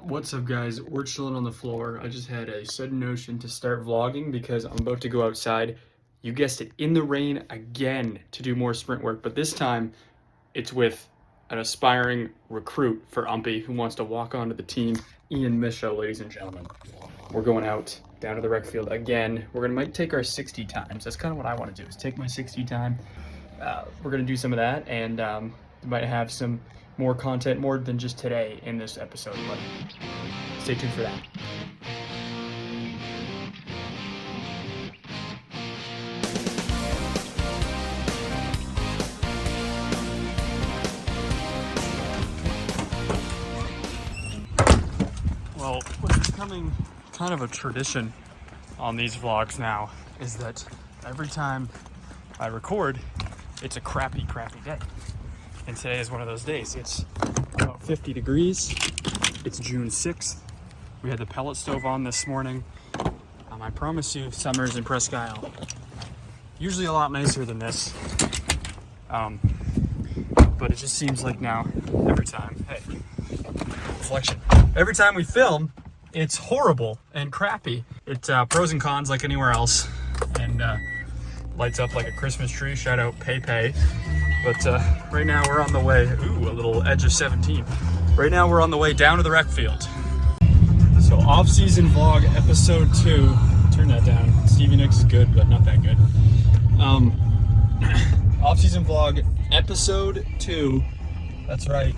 What's up, guys? We're chilling on the floor. I just had a sudden notion to start vlogging because I'm about to go outside. You guessed it, in the rain again to do more sprint work, but this time it's with an aspiring recruit for Umpy who wants to walk onto the team, Ian Misho, ladies and gentlemen. We're going out down to the rec field again. Might take our 60 times. That's kind of what I want to do, is take my 60 time. We're going to do some of that, and we might have some more content, more than just today in this episode, but stay tuned for that. Well, what's becoming kind of a tradition on these vlogs now is that every time I record, it's a crappy day. And today is one of those days. It's about 50 degrees. It's June 6th. We had the pellet stove on this morning. I promise you, summers in Presque Isle, usually a lot nicer than this. But it just seems like now, every time, reflection. Every time we film, it's horrible and crappy. It's pros and cons like anywhere else. And lights up like a Christmas tree. Shout out Pei. But right now we're on the way, a little edge of 17. Right now we're on the way down to the rec field. So off-season vlog episode 2. Turn that down. Stevie Nicks is good, but not that good. Off-season vlog episode 2. That's right.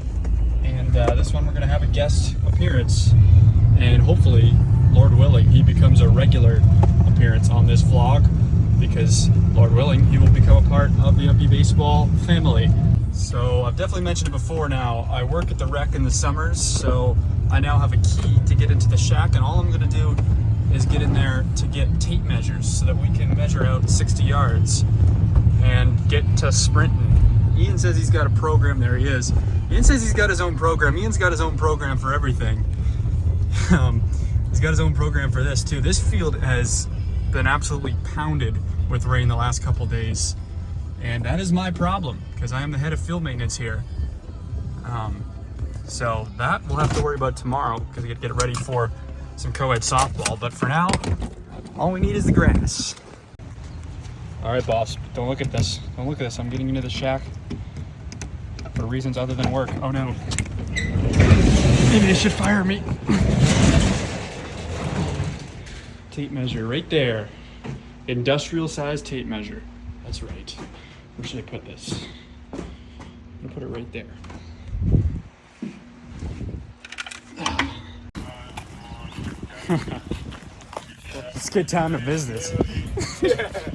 And this one we're gonna have a guest appearance. And hopefully, Lord willing, he becomes a regular appearance on this vlog, because Lord willing, he will become a part of the Umpy baseball family. So I've definitely mentioned it before now, I work at the rec in the summers, so I now have a key to get into the shack, and all I'm gonna do is get in there to get tape measures so that we can measure out 60 yards and get to sprinting. Ian says he's got a program. There he is. Ian says he's got his own program. Ian's got his own program for everything. He's got his own program for this too. This field has been absolutely pounded with rain the last couple days, and that is my problem because I am the head of field maintenance here. So that we'll have to worry about tomorrow because we got to get it ready for some co-ed softball. But for now, all we need is the grass. All right, boss, don't look at this. Don't look at this. I'm getting into the shack for reasons other than work. Oh no. Maybe they should fire me. Tape measure right there. Industrial size tape measure. That's right. Where should I put this? I'm gonna put it right there. Let's get down to business.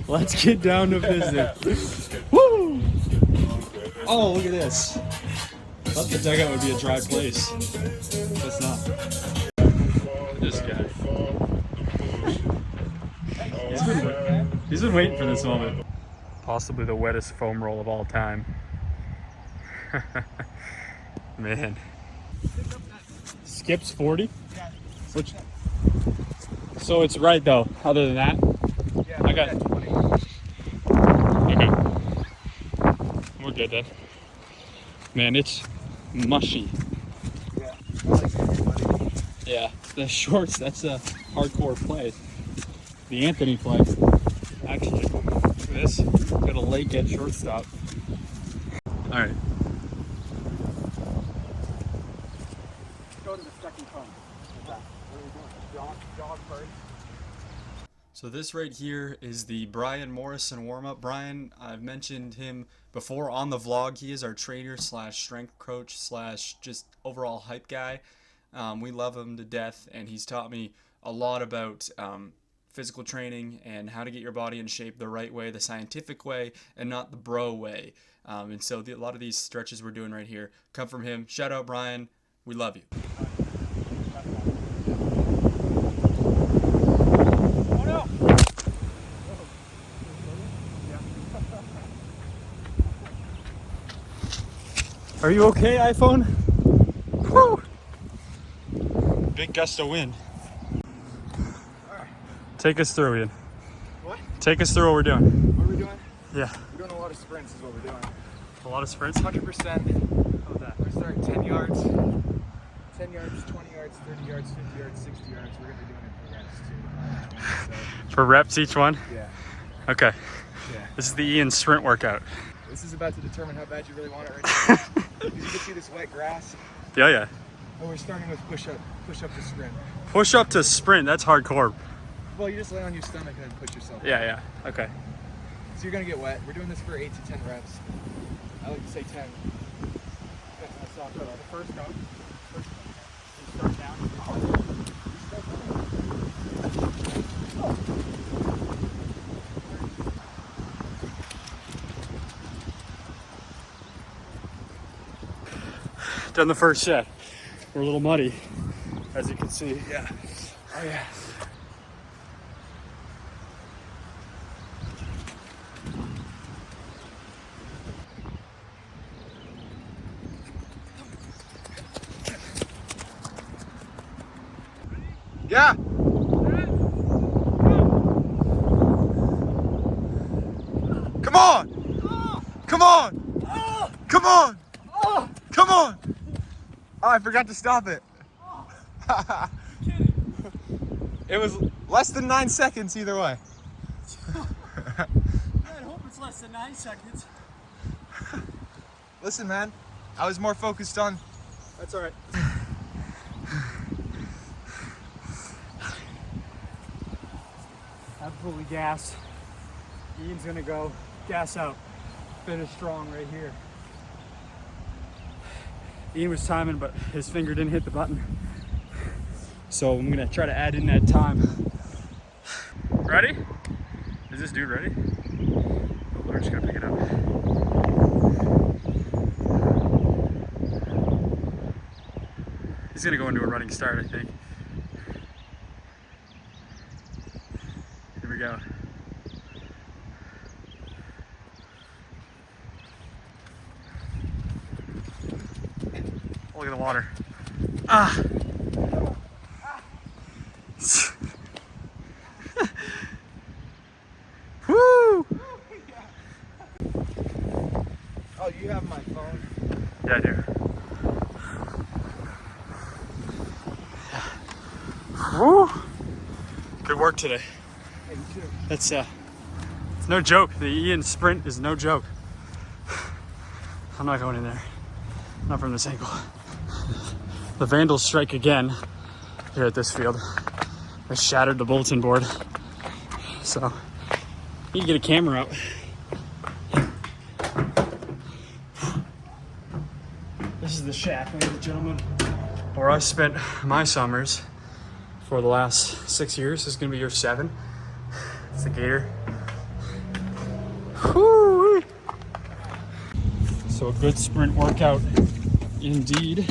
Let's get down to business. Woo! Oh, look at this. I thought the dugout would be a dry place. That's not. Look at this guy. He's been waiting for this moment. Possibly the wettest foam roll of all time. Man. Skips 40? Which, so it's right though, other than that? Yeah, I got 20. Okay. We're good then. Man, it's mushy. Yeah, I like everybody. Yeah, the shorts, that's a hardcore play. The Anthony play. Actually, look at this. Got a lake at shortstop. Alright. Go to the second cone. What are we doing? Jog first. So this right here is the Brian Morrison warm-up. Brian, I've mentioned him before on the vlog. He is our trainer slash strength coach slash just overall hype guy. We love him to death, and he's taught me a lot about physical training and how to get your body in shape the right way, the scientific way, and not the bro way. And so a lot of these stretches we're doing right here come from him. Shout out, Brian. We love you. Oh no! Are you okay, iPhone? Woo! Big gust of wind. Take us through, Ian. What? Take us through what we're doing. What are we doing? Yeah. We're doing a lot of sprints is what we're doing. A lot of sprints? 100%. How about that? We're starting 10 yards. 10 yards, 20 yards, yards, 30 yards, 50 yards, 60 yards. We're going to be doing it for reps too. For reps each one? Yeah. Okay. Yeah. This is the Ian sprint workout. This is about to determine how bad you really want it right now. You can see this wet grass. Yeah, yeah. Oh, we're starting with push up to sprint. Push up to sprint, that's hardcore. Well, you just lay on your stomach and then push yourself. Yeah, yeah. Okay. So you're gonna get wet. We're doing this for 8 to 10 reps. I like to say 10. That's myself. The first go. You start down. Done the first set. We're a little muddy, as you can see. Yeah. Oh yeah. Yeah. Come on. Come on. Come on. Come on. Oh, I forgot to stop it. It was less than 9 seconds either way. I hope it's less than 9 seconds. Listen, man, I was more focused on. That's all right. Absolutely gas. Ian's gonna go gas out. Finish strong right here. Ian was timing, but his finger didn't hit the button. So I'm gonna try to add in that time. Ready? Is this dude ready? We're just gonna pick it up. He's gonna go into a running start, I think. Here we go. Oh, look at the water. Ah! Woo! Oh, you have my phone. Yeah, I do. Woo! Good work today. Hey, you too. That's it's no joke. The Ian sprint is no joke. I'm not going in there. Not from this angle. The Vandals strike again here at this field. They shattered the bulletin board. So, need to get a camera out. This is the shack, ladies and gentlemen, where I spent my summers for the last 6 years. This is gonna be year 7. It's the Gator. Whoo! So a good sprint workout indeed.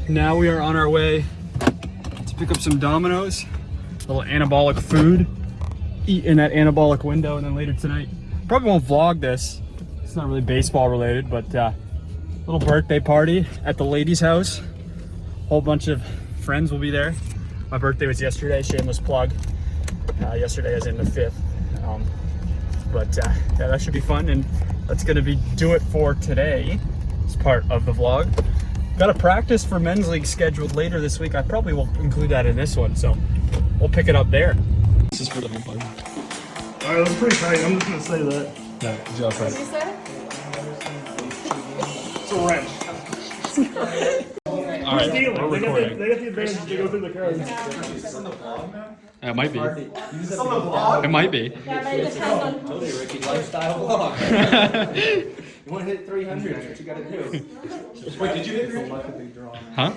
Now we are on our way to pick up some Domino's, a little anabolic food, eat in that anabolic window, and then later tonight, probably won't vlog this. It's not really baseball related, but little birthday party at the ladies' house. Whole bunch of friends will be there. My birthday was yesterday, shameless plug. Yesterday as in the 5th. Yeah, that should be fun, and that's gonna do it for today. It's part of the vlog. Got a practice for men's league scheduled later this week. I probably will include that in this one, so we'll pick it up there. This is for the whole fun. All right, that's pretty tight. I'm just gonna say that. Yeah, just right. What did you say? It's a wrench. All right, Stealing. we're They got recording. the advantage to go through the cards. It might be. It might be. Yeah, but it depends on who. Ricky lifestyle vlog. You want to hit 300? That's what you got to do. Wait, did you hit 300? Huh?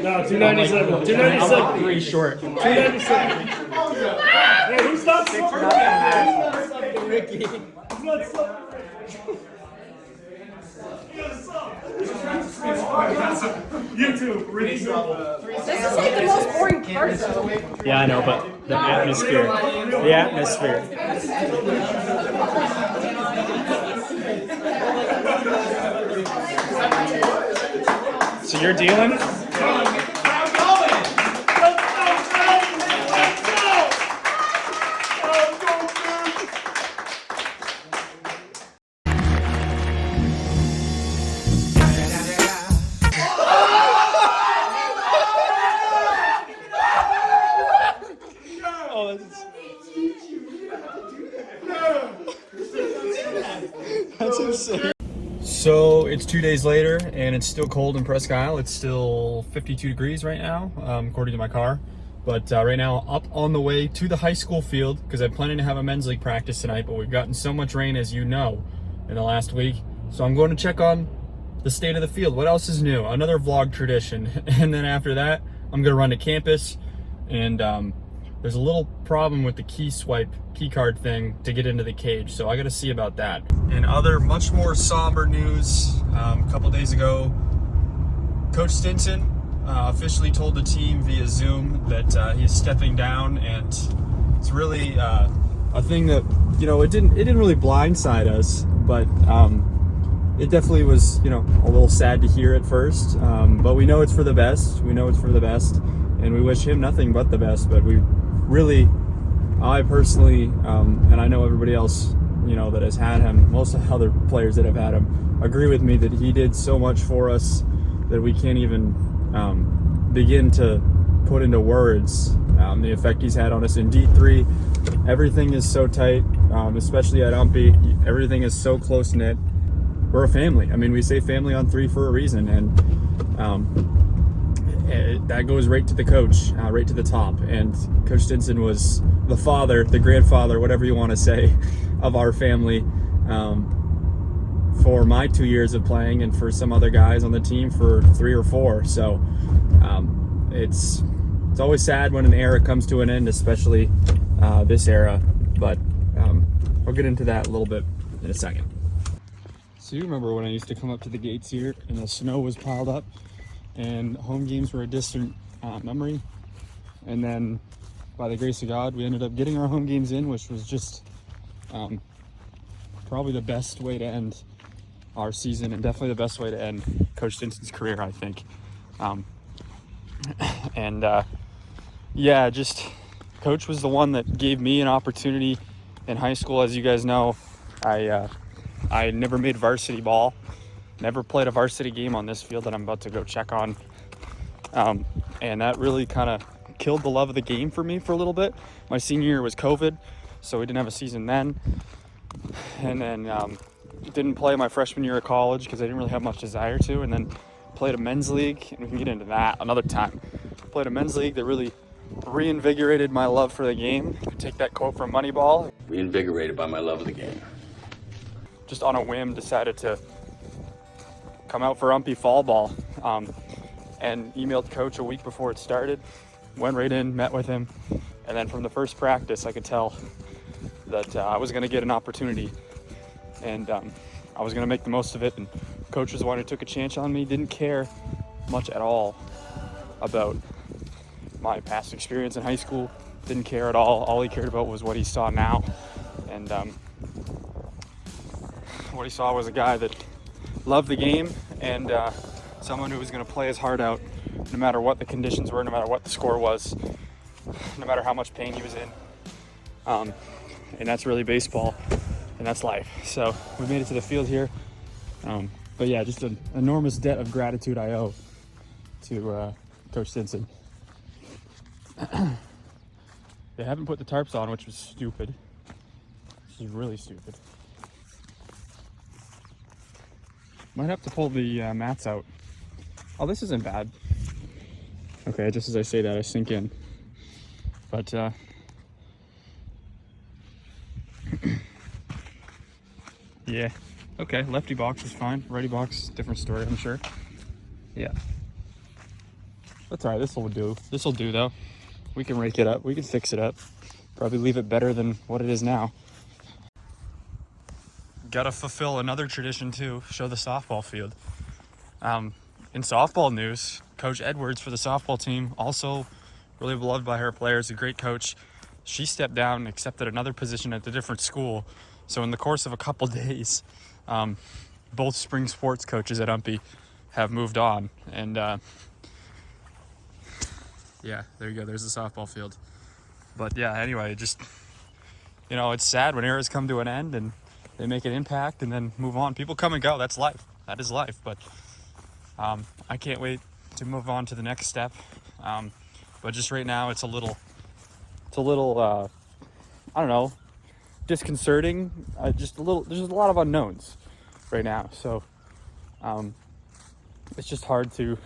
No, 297. 297. 3 short. 297. Hey, who stopped something? Ricky. Who's not something? YouTube, Ricky. This is like the most boring part though. Yeah, I know, but the atmosphere. The atmosphere. So you're dealing? So it's 2 days later, and it's still cold in Presque Isle. It's still 52 degrees right now, according to my car. But right now, up on the way to the high school field, because I'm planning to have a men's league practice tonight, but we've gotten so much rain, as you know, in the last week. So I'm going to check on the state of the field. What else is new? Another vlog tradition. And then after that, I'm going to run to campus, and there's a little problem with the key card thing to get into the cage, so I got to see about that. In other much more somber news, a couple days ago, Coach Stinson officially told the team via Zoom that he's stepping down, and it's really a thing that, you know, it didn't really blindside us, but it definitely was, you know, a little sad to hear at first, but we know it's for the best. We know it's for the best, and we wish him nothing but the best. But we really, I personally, and I know everybody else, you know, that has had him, most of the other players that have had him, agree with me that he did so much for us that we can't even begin to put into words the effect he's had on us in D3. Everything is so tight, especially at Umpy. Everything is so close knit. We're a family. I mean, we say family on 3 for a reason, and that goes right to the coach, right to the top. And Coach Stinson was the father, the grandfather, whatever you want to say, of our family for my 2 years of playing, and for some other guys on the team for 3 or 4. So it's always sad when an era comes to an end, especially this era. But I'll get into that a little bit in a second. So you remember when I used to come up to the gates here and the snow was piled up and home games were a distant memory, and then by the grace of God we ended up getting our home games in, which was just probably the best way to end our season, and definitely the best way to end Coach Stinson's career, I think. Yeah, just Coach was the one that gave me an opportunity in high school. As you guys know, I never made varsity ball, never played a varsity game on this field that I'm about to go check on. And that really kind of killed the love of the game for me for a little bit. My senior year was COVID, so we didn't have a season then. And then didn't play my freshman year of college because I didn't really have much desire to. And then played a men's league, and we can get into that another time. Played a men's league that really reinvigorated my love for the game. Take that quote from Moneyball. Reinvigorated by my love of the game. Just on a whim decided to come out for Umpy fall ball, and emailed Coach a week before it started. Went right in, met with him, and then from the first practice I could tell that I was going to get an opportunity, and I was going to make the most of it. And Coach was the one who took a chance on me. Didn't care much at all about my past experience in high school. Didn't care at all. All he cared about was what he saw now, and what he saw was a guy that loved the game, and someone who was going to play his heart out no matter what the conditions were, no matter what the score was, no matter how much pain he was in. And that's really baseball, and that's life. So we made it to the field here. But yeah, just an enormous debt of gratitude I owe to Coach Stinson. They haven't put the tarps on, which was stupid. Which is really stupid. Might have to pull the mats out. Oh, this isn't bad. Okay, just as I say that, I sink in. But yeah, okay, lefty box is fine. Righty box, different story, I'm sure. Yeah, that's all right. This will do. This will do, though. We can rake it up. We can fix it up. Probably leave it better than what it is now. Gotta fulfill another tradition too. Show the softball field. In softball news, Coach Edwards for the softball team, also really beloved by her players, a great coach. She stepped down and accepted another position at a different school. So in the course of a couple days, both spring sports coaches at Umpy have moved on. And yeah, there you go. There's the softball field. But yeah, anyway, just, you know, it's sad when eras come to an end and they make an impact and then move on. People come and go. That's life. That is life. But I can't wait to move on to the next step. But just right now, it's a little, I don't know, disconcerting. There's a lot of unknowns right now. So It's just hard to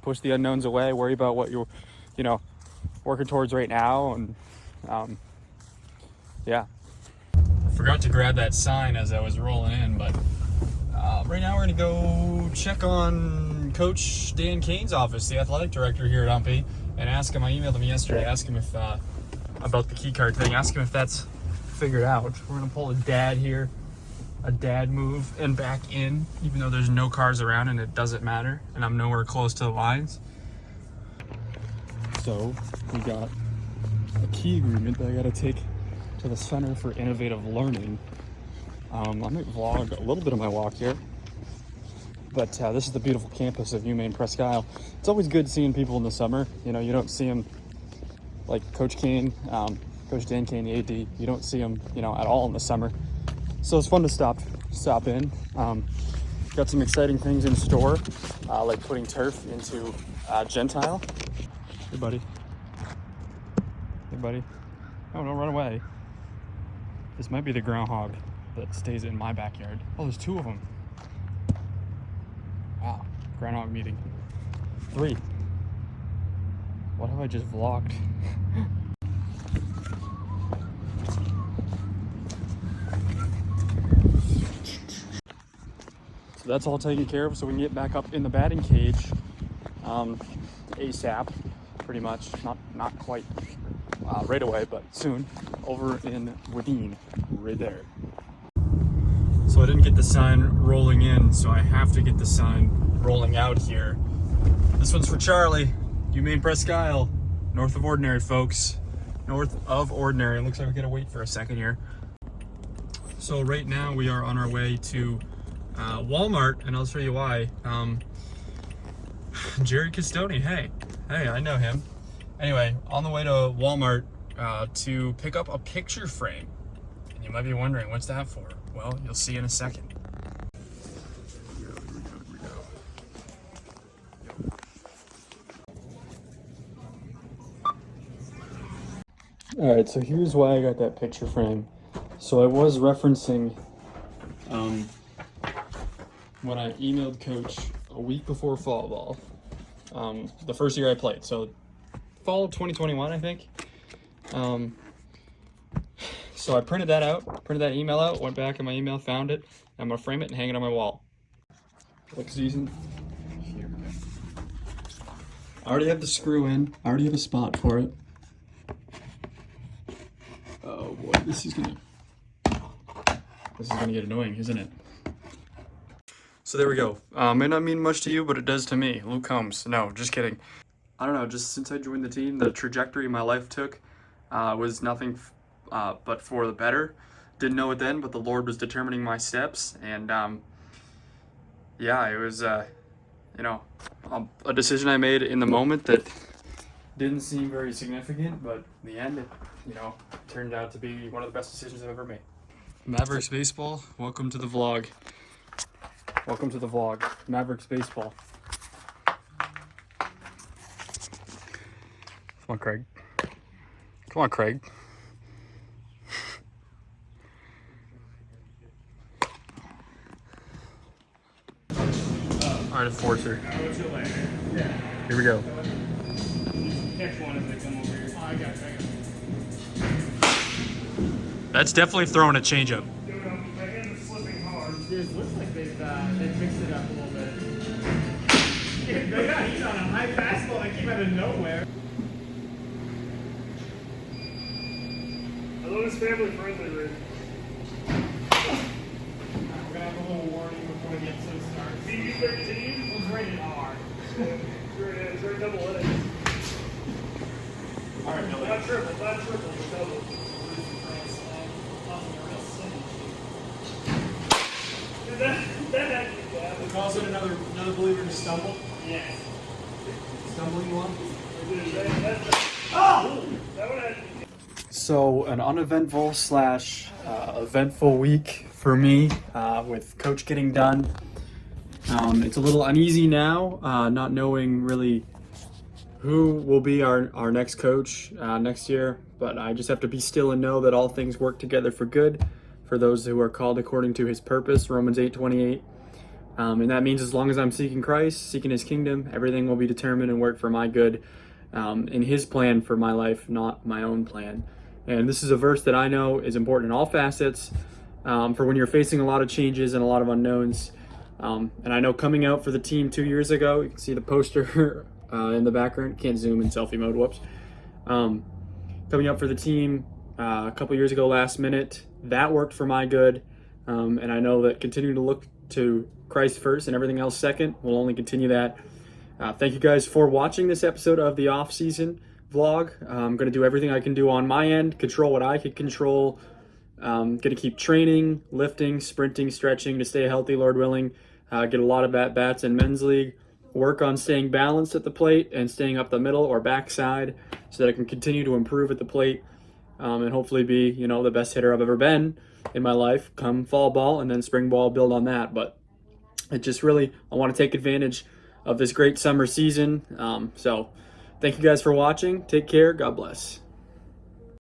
push the unknowns away, worry about what you're, working towards right now. And yeah. I forgot to grab that sign as I was rolling in, but right now we're gonna go check on Coach Dan Kane's office, the athletic director here at Umpy, and ask him. I emailed him yesterday, ask him if about the key card thing, ask him if that's figured out. We're gonna pull a dad here, a dad move, and back in, even though there's no cars around and it doesn't matter, and I'm nowhere close to the lines. So we got a key agreement that I gotta take to the Center for Innovative Learning. I might vlog a little bit of my walk here, but this is the beautiful campus of UMaine Presque Isle. It's always good seeing people in the summer. You don't see them like Coach Kane, Coach Dan Kane, the AD. You don't see them, at all in the summer. So it's fun to stop in. Got some exciting things in store, like putting turf into Gentile. Hey, buddy. Hey, buddy. Oh, don't run away. This might be the groundhog that stays in my backyard. Oh, there's 2 of them. Wow, groundhog meeting. 3. What have I just vlogged? So that's all taken care of, so we can get back up in the batting cage ASAP, pretty much. Not quite right away, but soon. Over in Wadeen, right there. So I didn't get the sign rolling in, so I have to get the sign rolling out here. This one's for Charlie, UMaine Presque Isle, north of Ordinary, folks. North of Ordinary. It looks like we gotta wait for a second here. So right now we are on our way to Walmart, and I'll show you why. Jerry Castoni, hey, I know him. Anyway, on the way to Walmart to pick up a picture frame. And you might be wondering, what's that for? Well, you'll see in a second. Here we go. All right, so here's why I got that picture frame. So I was referencing when I emailed Coach a week before fall ball, the first year I played. So fall of 2021, I think. So I printed that email out, went back in my email, found it. I'm gonna frame it and hang it on my wall. Look, season. Here we go. I already have the screw in. I already have a spot for it. Oh boy, this is gonna get annoying, isn't it? So there we go. May not mean much to you, but it does to me. Luke Combs. No, just kidding. I don't know, just since I joined the team, the trajectory my life took was nothing but for the better. Didn't know it then, but the Lord was determining my steps. And yeah, it was, a decision I made in the moment that didn't seem very significant, but in the end, it, turned out to be one of the best decisions I've ever made. Mavericks baseball, welcome to the vlog. Welcome to the vlog, Mavericks baseball. Come on, Craig. Come on, Craig. All right, Enforcer. Here we go. Catch one as they come over here. Oh, I got it. That's definitely throwing a changeup. Dude, my hand is slipping hard. It looks like they've mixed it up a little bit. Yeah, he's on a high fastball that came out of nowhere. I love his family friendly, Rick. We're gonna have a little warning before the episode starts. PG-13? It was rated R. Sure it is. Right double A. All right, Billy. Not triple, but double. That had to be bad. Calls it another believer to stumble. Yes. Stumbling one. Oh! That one had to be. So an uneventful / eventful week for me with Coach getting done. It's a little uneasy now, not knowing really who will be our next coach next year, but I just have to be still and know that all things work together for good for those who are called according to his purpose, Romans 8:28. And that means as long as I'm seeking Christ, seeking his kingdom, everything will be determined and work for my good, in his plan for my life, not my own plan. And this is a verse that I know is important in all facets, for when you're facing a lot of changes and a lot of unknowns. And I know coming out for the team 2 years ago, you can see the poster in the background. Can't zoom in selfie mode, whoops. Coming up for the team a couple years ago, last minute, that worked for my good. And I know that continuing to look to Christ first and everything else second will only continue that. Thank you guys for watching this episode of the off-season vlog. I'm going to do everything I can do on my end, control what I can control. Going to keep training, lifting, sprinting, stretching to stay healthy, Lord willing. Get a lot of at-bats in men's league. Work on staying balanced at the plate and staying up the middle or backside so that I can continue to improve at the plate, and hopefully be, the best hitter I've ever been in my life come fall ball, and then spring ball, build on that. But it just really, I want to take advantage of this great summer season. So thank you guys for watching. Take care. God bless.